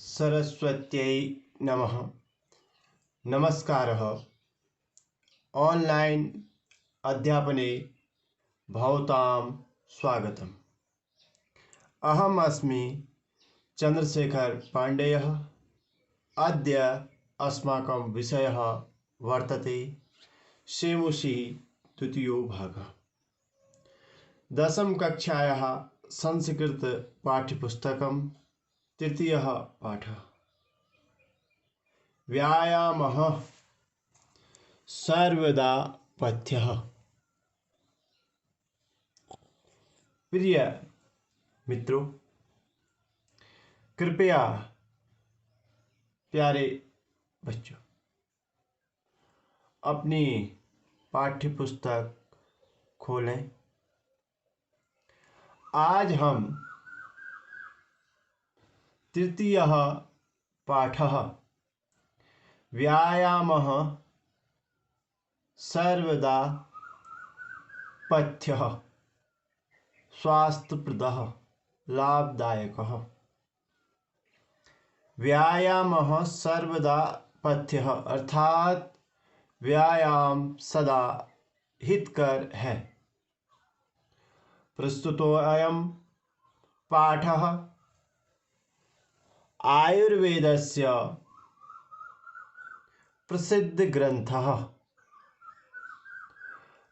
सरस्वत्यै नमः। नमस्कारः। ऑनलाइन अध्यापने भवतां स्वागतम्। अहम् अस्मि चन्द्रशेखर पाण्डेयः। अद्य अस्माकं विषयः वर्तते सेमुषि द्वितीयो भागः। दशमकक्षायाः संस्कृत पाठ्यपुस्तकं तृतीयः पाठः। व्यायामः सर्वदा पथ्यः। प्रिय मित्रों, कृपया प्यारे बच्चों, अपनी पाठ्यपुस्तक खोलें। आज हम तृतीयः पाठः व्यायामः सर्वदा पथ्यः स्वास्थ्यप्रदः लाभदायकः। व्यायामः सर्वदा पथ्यः अर्थात व्यायाम सदा हितकर है। प्रस्तुतोऽयं पाठः आयुर्वेदस्य प्रसिद्ध ग्रंथः।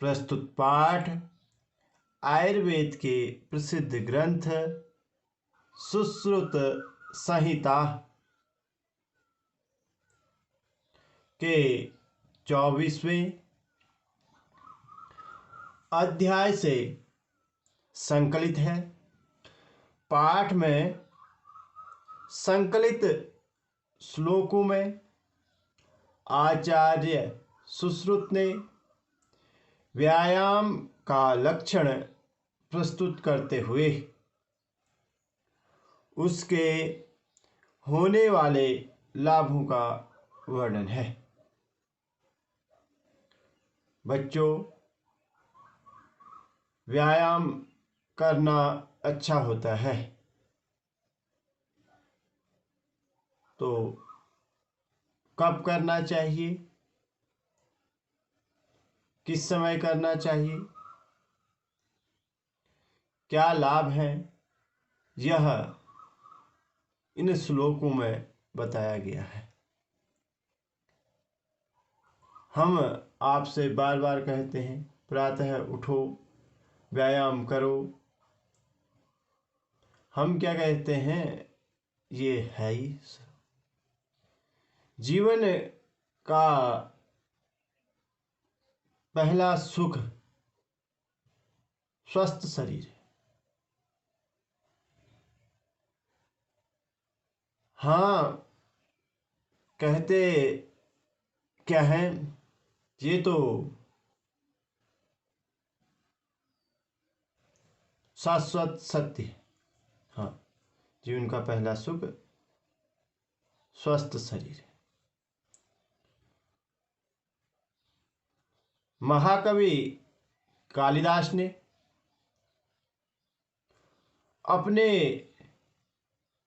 प्रस्तुत पाठ आयुर्वेद के प्रसिद्ध ग्रंथ सुश्रुत संहिता के 24वें अध्याय से संकलित है। पाठ में संकलित श्लोकों में आचार्य सुश्रुत ने व्यायाम का लक्षण प्रस्तुत करते हुए उसके होने वाले लाभों का वर्णन है। बच्चों, व्यायाम करना अच्छा होता है, तो कब करना चाहिए, किस समय करना चाहिए, क्या लाभ हैं, यह इन श्लोकों में बताया गया है। हम आपसे बार बार कहते हैं, प्रातः उठो, व्यायाम करो। हम क्या कहते हैं, ये है ही जीवन का पहला सुख स्वस्थ शरीर है। हाँ, कहते क्या है, ये तो शाश्वत सत्य है। हाँ, जीवन का पहला सुख स्वस्थ शरीर है। महाकवि कालिदास ने अपने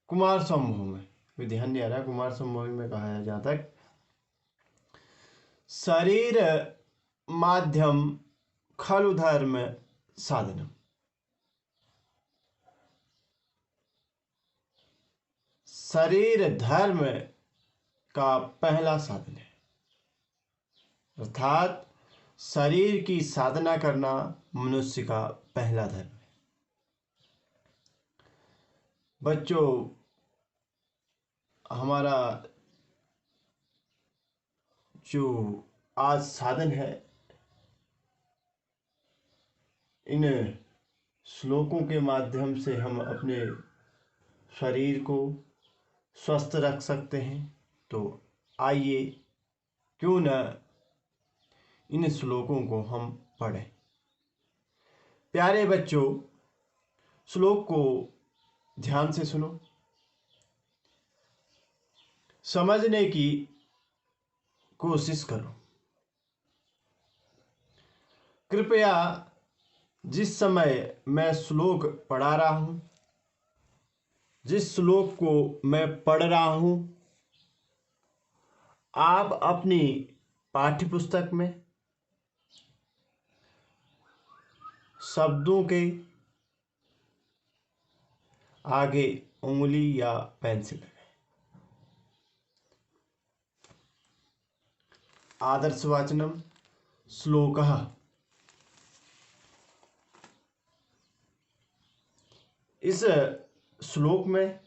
कुमार संभव में, ध्यान नहीं आ रहा, कुमार संभव में कहा है जहाँ तक, शरीर माध्यम खलु धर्म साधनम, शरीर धर्म का पहला साधन है। अर्थात शरीर की साधना करना मनुष्य का पहला धर्म है। बच्चों, हमारा जो आज साधन है, इन श्लोकों के माध्यम से हम अपने शरीर को स्वस्थ रख सकते हैं। तो आइए, क्यों न इन श्लोकों को हम पढ़ें। प्यारे बच्चों, श्लोक को ध्यान से सुनो, समझने की कोशिश करो। कृपया जिस समय मैं श्लोक पढ़ा रहा हूं, जिस श्लोक को मैं पढ़ रहा हूं, आप अपनी पाठ्यपुस्तक में शब्दों के आगे उंगली या पेंसिल लगाएं। आदर्शवाचनम श्लोकः। इस श्लोक में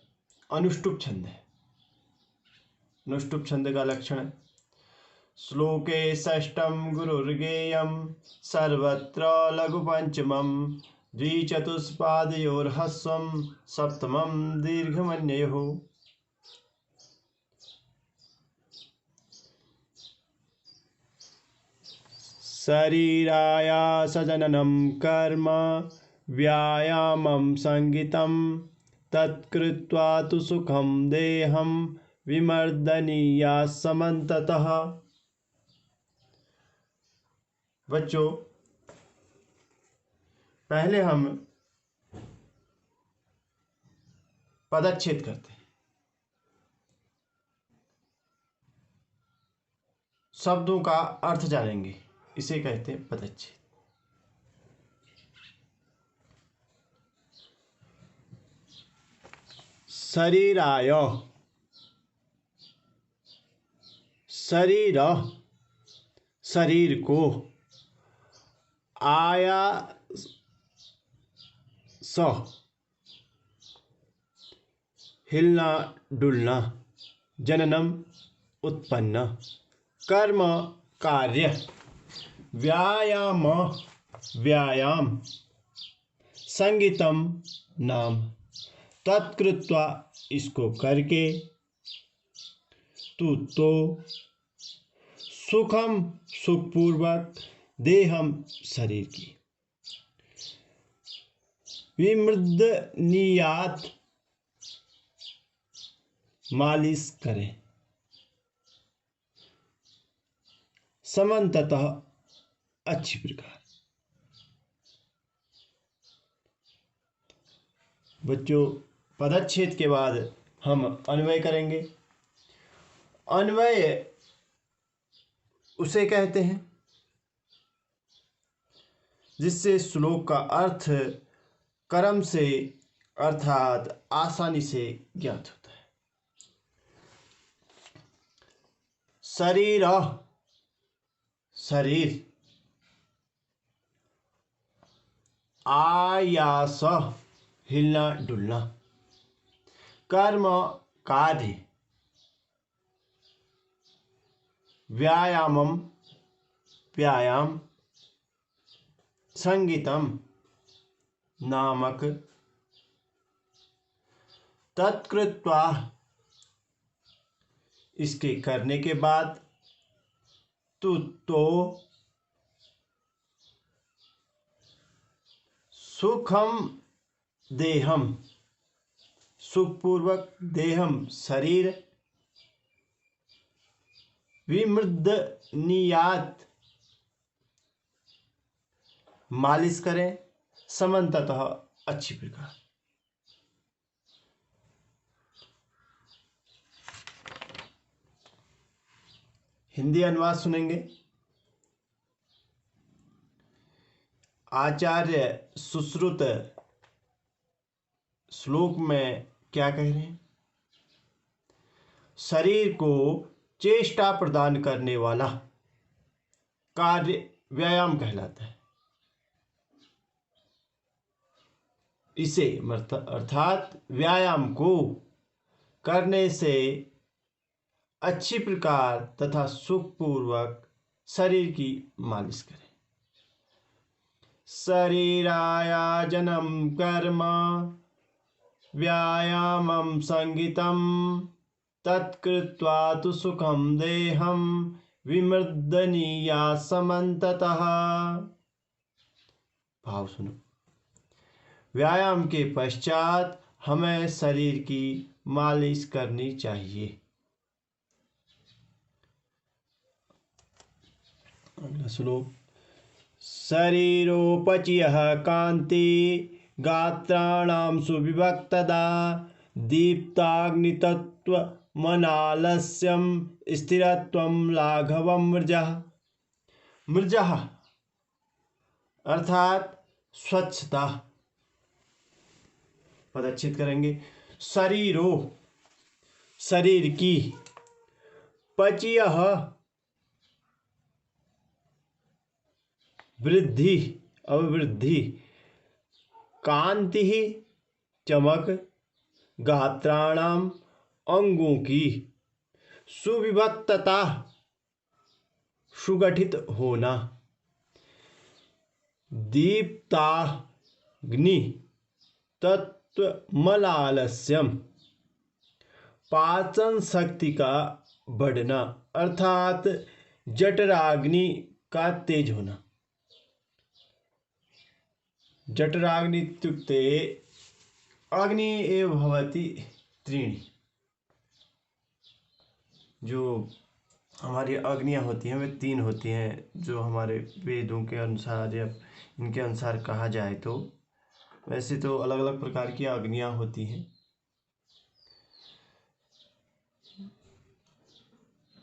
अनुष्टुप छंद है। अनुष्टुप छंद का लक्षण है श्लोके षष्ठम गुरुर्गेयम सर्वत्र लघु पंचमम द्विचतुष्पादयोर्ह्रस्वं सप्तमं दीर्घमन्ययोः। शरीरायासजननं कर्म व्यायामं संगितं तत्कृत्वा तु सुखं देहं विमर्दनीया समन्ततः। बच्चों, पहले हम पदच्छेद करते हैं। शब्दों का अर्थ जानेंगे, इसे कहते हैं पदच्छेद। शरीराय, शरीर शरीर को, आया स हिलना डुलना, जननम उत्पन्न, कर्म कार्य, व्यायाम व्यायाम, संगीतम नाम, तत्कृत्वा इसको करके, तू तो, सुखम सुखपूर्वक, देहम शरीर की, विमृदनीयात मालिश करें, समन्ततः अच्छी प्रकार। बच्चों, पदच्छेद के बाद हम अन्वय करेंगे। अन्वय उसे कहते हैं जिससे श्लोक का अर्थ कर्म से अर्थात आसानी से ज्ञात होता है। शरीर शरीर, आयास हिलना डुलना, कर्म कार्य, व्यायामम व्यायाम, संगीतम नामक, तत्कृत्वा इसके करने के बाद, तू तो, सुखम देहम सुखपूर्वक, देहम शरीर, विमृदनीयात मालिश करें, समन्ततः अच्छी प्रकार। हिंदी अनुवाद सुनेंगे। आचार्य सुश्रुत श्लोक में क्या कह रहे हैं? शरीर को चेष्टा प्रदान करने वाला कार्य व्यायाम कहलाता है। इसे अर्थात व्यायाम को करने से अच्छी प्रकार तथा सुखपूर्वक शरीर की मालिश करें। शरीरायाजनं कर्म व्यायामं संगीतम तत्कृत्वा तु सुखम देहम विमर्दनीया समन्ततः। भाव सुनो। व्यायाम के पश्चात हमें शरीर की मालिश करनी चाहिए। अगला श्लोक। शरीरोपचियः कांति गात्राणां सुविभक्तदा दीप्ताग्नितत्त्वमनालस्यं स्थिरत्वं लाघवं मृजः। मृजः अर्थात स्वच्छता। पदच्छेद करेंगे। शरीरो शरीर की, पचयः वृद्धि अभिवृद्धि, कांति चमक, गात्राणाम अंगों की, सुविभक्तता सुगठित होना, दीप्ताग्नि तत्त्वमलालस्यम पाचन शक्ति का बढ़ना अर्थात जठराग्नि का तेज होना। जठराग्नि इत्युक्ते अग्नि एव भवति त्रीणि। जो हमारी अग्नियाँ होती हैं वे तीन होती हैं, जो हमारे वेदों के अनुसार या इनके अनुसार कहा जाए तो। वैसे तो अलग अलग प्रकार की अग्नियाँ होती हैं।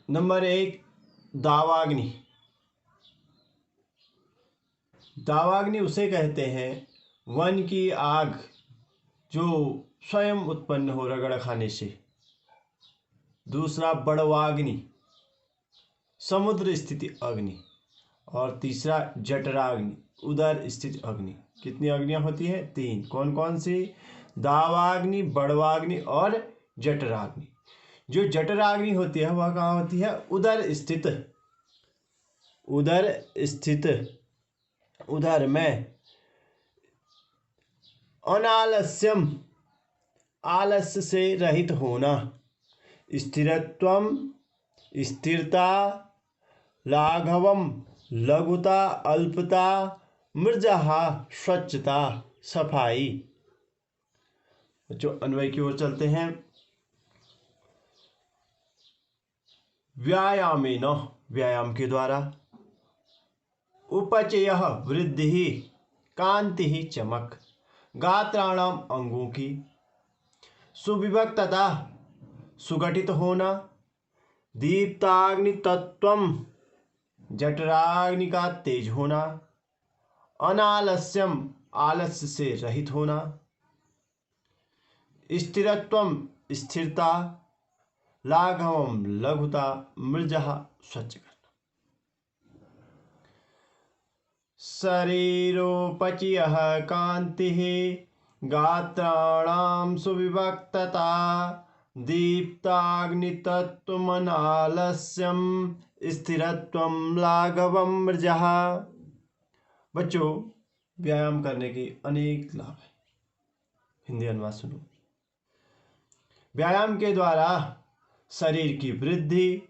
नंबर 1 दावाग्नि। दावाग्नि उसे कहते हैं वन की आग जो स्वयं उत्पन्न हो रगड़ खाने से। दूसरा बड़वाग्नि, समुद्र स्थित अग्नि। और तीसरा जठराग्नि, उदर स्थित अग्नि। कितनी अग्नियां होती हैं? 3। कौन कौन सी? दावाग्नि, बड़वाग्नि और जठराग्नि। जो जठराग्नि होती है वह कहाँ होती है? उदर स्थित। उदर स्थित, उदर में। अनालस्यम, आलस्य से रहित होना। स्थिरत्वम, स्थिरता। लाघवम, लघुता अल्पता। मृजहा, स्वच्छता सफाई। जो अन्वय की ओर चलते हैं। व्यायामेन, व्यायाम के द्वारा। उपचयः, वृद्धि। कांति, चमक। गात्राणाम, अंगों की। सुविभक्तता, सुगठित होना। दीप्ताग्नि तत्त्वम, जठराग्नि का तेज होना। अनालस्यम, आलस्य से रहित होना। स्थिरत्वम, स्थिरता। लाघवम, लघुता। मृजः, स्वच्छ करना। शरीरोपचयः कांतिः, गात्राणां सुविभक्तता। दीप्ताग्नितत्त्वमनालस्यम, स्थिरत्वं लाघवं मृजः। बच्चों, व्यायाम करने के अनेक लाभ हैं। हिंदी अनुवाद सुनो। व्यायाम के द्वारा शरीर की वृद्धि,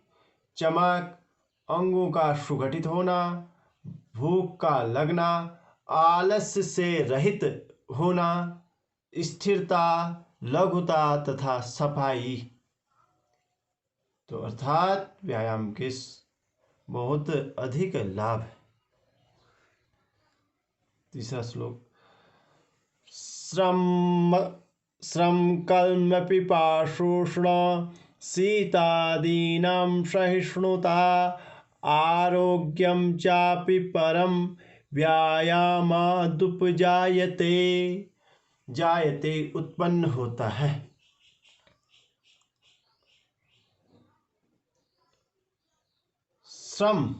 चमक, अंगों का सुगठित होना, भूख का लगना, आलस्य से रहित होना, स्थिरता, लघुता तथा सफाई। तो अर्थात व्यायाम के बहुत अधिक लाभ है। तीसरा श्लोक। श्रम कल्म पिपाशोष्ण शीतादीनां सहिष्णुता। आरोग्यम चापि परम व्यायामादुपजायते। जायते उत्पन्न होता है। श्रम,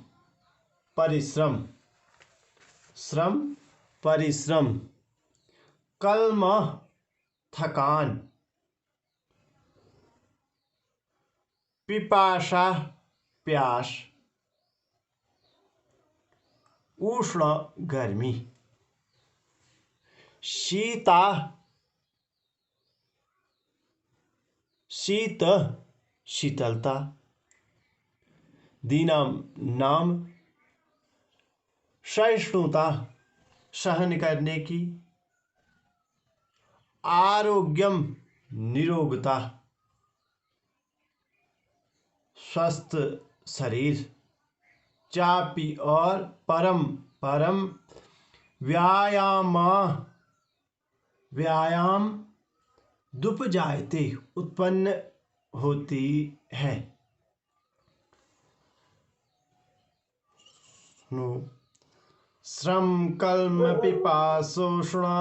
परिश्रम। श्रम, परिश्रम। कल्म, थकान। पिपासा, प्यास। उष्ण, गर्मी। शीता, शीत, शीतलता। दीनाम, नाम। सहिष्णुता, सहन करने की। आरोग्यम, निरोगता, स्वस्थ शरीर। चापि, और। परम, परम। व्यायाम, व्यायाम। दुपजायते उत्पन्न होती है। श्रम कल्म पिपासोष्णा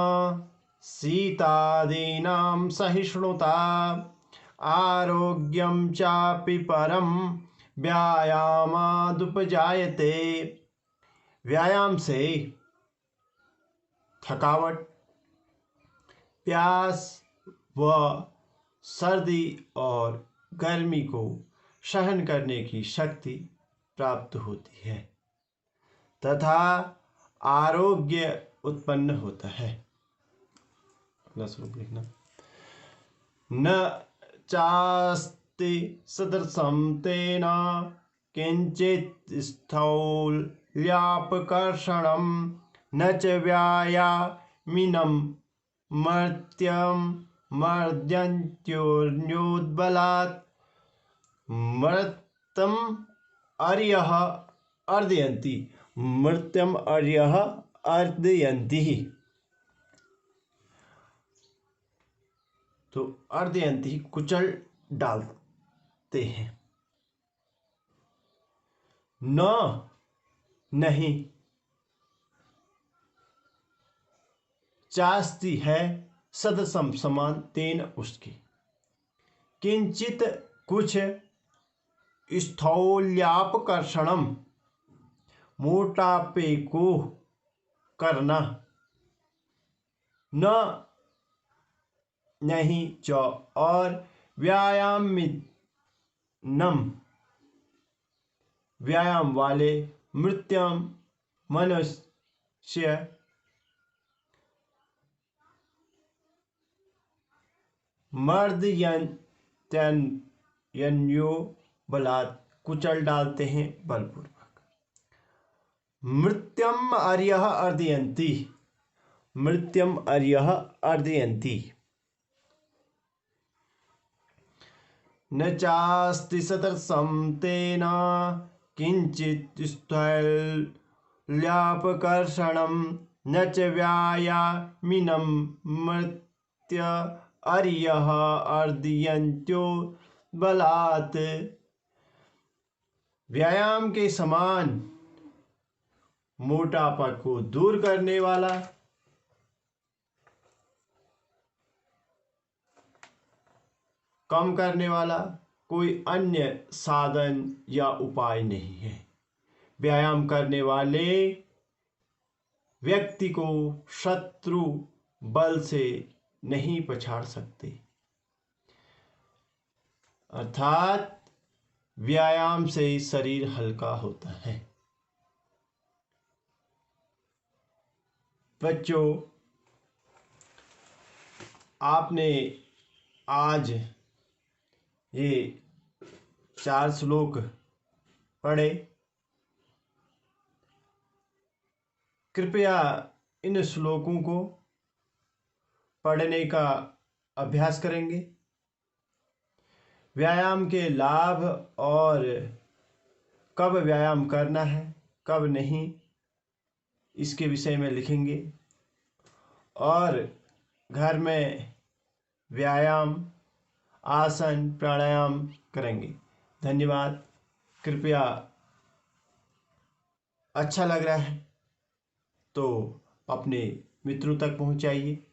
शीतादीनां सहिष्णुता आरोग्यं चापि परम व्यायामादुपजायते। व्यायाम से थकावट, प्यास व सर्दी और गर्मी को सहन करने की शक्ति प्राप्त होती है तथा आरोग्य उत्पन्न होता है। अगला श्लोक लिखना। न चास्ति सदृशं तेन किंचित् स्थौल्यापकर्षणं न च व्यायामिनं मर्त्यं मर्द्यन्त्योन्योद्बलात् मर्त्यम् अर्यः अर्दयन्ति। मर्त्यम अर्यः अर्दयन्ति। तो अर्दयन्ति कुचल डालते हैं। न नहीं, चास्ति है सदसम समान, तेन उसके, किंचित कुछ, स्थौल्यापकर्षणम मोटापे को करना, न नहीं च और व्यायामिनम व्यायाम वाले, मृत्यम मनुष्य, मर्दयन्त्यो बलात् कुचल डालते हैं बलपूर्वक। मृत्यम अर्यः अर्दयन्ति। मृत्यम अर्यः अर्दयन्ति। न चास्ति सदृशं तेन किंचित् स्थौल्यापकर्षणं न च व्यायामिनं मर्त्य अर्यः अर्दयन्त्यो बलात्। व्यायाम के समान मोटापा को दूर करने वाला कम करने वाला कोई अन्य साधन या उपाय नहीं है। व्यायाम करने वाले व्यक्ति को शत्रु बल से नहीं पछाड़ सकते। अर्थात व्यायाम से शरीर हल्का होता है। बच्चों, आपने आज ये 4 श्लोक पढ़े। कृपया इन श्लोकों को पढ़ने का अभ्यास करेंगे। व्यायाम के लाभ और कब व्यायाम करना है कब नहीं, इसके विषय में लिखेंगे और घर में व्यायाम, आसन, प्राणायाम करेंगे। धन्यवाद। कृपया अच्छा लग रहा है तो अपने मित्रों तक पहुंचाइए।